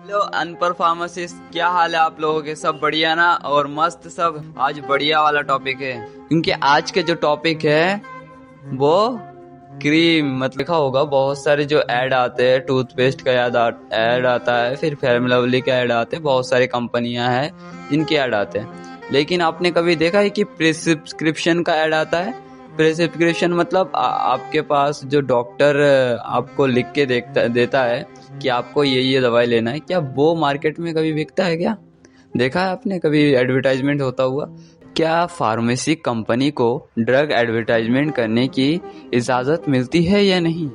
Hello अनपर pharmacist, क्या हाल है आप लोगों के? सब बढ़िया ना? और मस्त सब। आज बढ़िया वाला टॉपिक है, क्योंकि आज के जो टॉपिक है वो क्रीम। मतलब देखा होगा बहुत सारे जो ऐड आते हैं, टूथपेस्ट का ऐड आता है, फिर फेयर लवली का ऐड आते हैं, बहुत सारी कंपनियां हैं जिनके ऐड आते हैं। लेकिन आपने कभी देखा है कि प्रिस्क्रिप्शन का ऐड आता है? प्रिस्क्रिप्शन मतलब आपके पास जो डॉक्टर आपको लिख के देता है कि आपको ये दवाई लेना है, क्या वो मार्केट में कभी बिकता है? क्या देखा है आपने कभी एडवर्टाइजमेंट होता हुआ? क्या फार्मेसी कंपनी को ड्रग एडवर्टाइजमेंट करने की इजाजत मिलती है या नहीं?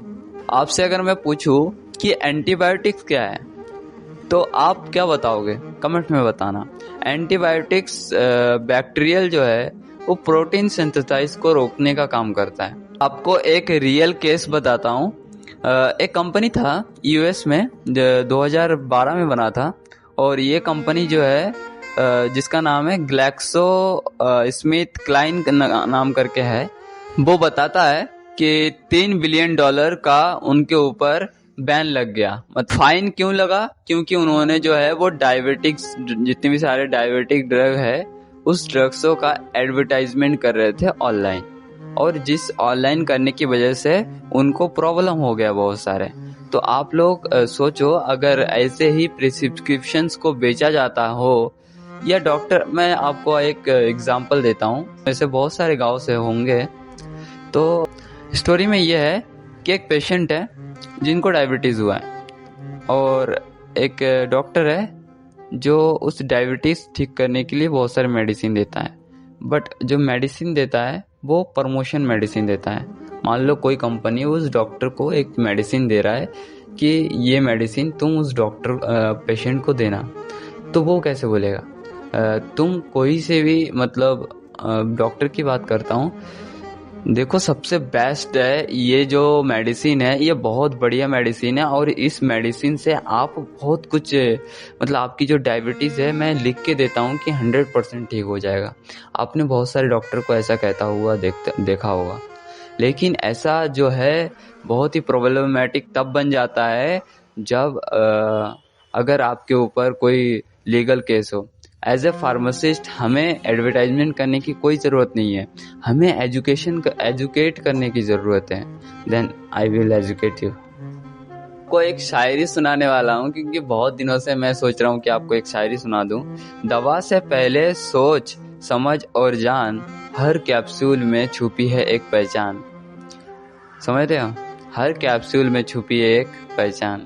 आपसे अगर मैं पूछूं कि एंटीबायोटिक्स क्या है, तो आप क्या बताओगे? कमेंट में बताना। एंटीबायोटिक्स बैक्टीरियल जो है वो प्रोटीन सिंथेसाइज को रोकने का काम करता है। आपको एक रियल केस बताता हूँ। एक कंपनी था यूएस में, 2012 में बना था, और ये कंपनी जो है जिसका नाम है ग्लैक्सो स्मिथ क्लाइन नाम करके है, वो बताता है कि $3 बिलियन का उनके ऊपर बैन लग गया। मतलब फाइन क्यों लगा? क्योंकि उन्होंने जो है वो डायबिटिक्स, जितने भी सारे डायबिटिक ड्रग है, उस ड्रग्सों का एडवर्टाइजमेंट कर रहे थे ऑनलाइन, और जिस ऑनलाइन करने की वजह से उनको प्रॉब्लम हो गया बहुत सारे। तो आप लोग सोचो, अगर ऐसे ही प्रिस्क्रिप्शंस को बेचा जाता हो, या डॉक्टर, मैं आपको एक एग्जांपल देता हूँ, ऐसे बहुत सारे गांव से होंगे। तो स्टोरी में यह है कि एक पेशेंट है जिनको डायबिटीज़ हुआ है, और एक डॉक्टर है जो उस डायबिटीज़ ठीक करने के लिए बहुत सारे मेडिसिन देता है। बट जो मेडिसिन देता है वो प्रमोशन मेडिसिन देता है। मान लो कोई कंपनी उस डॉक्टर को एक मेडिसिन दे रहा है कि ये मेडिसिन तुम उस डॉक्टर पेशेंट को देना, तो वो कैसे बोलेगा? तुम कोई से भी, मतलब डॉक्टर की बात करता हूँ, देखो सबसे बेस्ट है ये जो मेडिसिन है, ये बहुत बढ़िया मेडिसिन है, और इस मेडिसिन से आप बहुत कुछ, मतलब आपकी जो डायबिटीज़ है मैं लिख के देता हूँ कि 100% ठीक हो जाएगा। आपने बहुत सारे डॉक्टर को ऐसा कहता हुआ देखा होगा। लेकिन ऐसा जो है बहुत ही प्रॉब्लमेटिक तब बन जाता है जब अगर आपके ऊपर कोई लीगल केस हो। एज ए फार्मासिस्ट हमें एडवर्टाइजमेंट करने की कोई ज़रूरत नहीं है, हमें एजुकेट करने की ज़रूरत है। Then I will educate you. को एक शायरी सुनाने वाला हूँ, क्योंकि बहुत दिनों से मैं सोच रहा हूँ कि आपको एक शायरी सुना दूँ। दवा से पहले सोच समझ और जान, हर कैप्सूल में छुपी है एक पहचान। समझ रहे हो? हर कैप्सूल में छुपी है एक पहचान।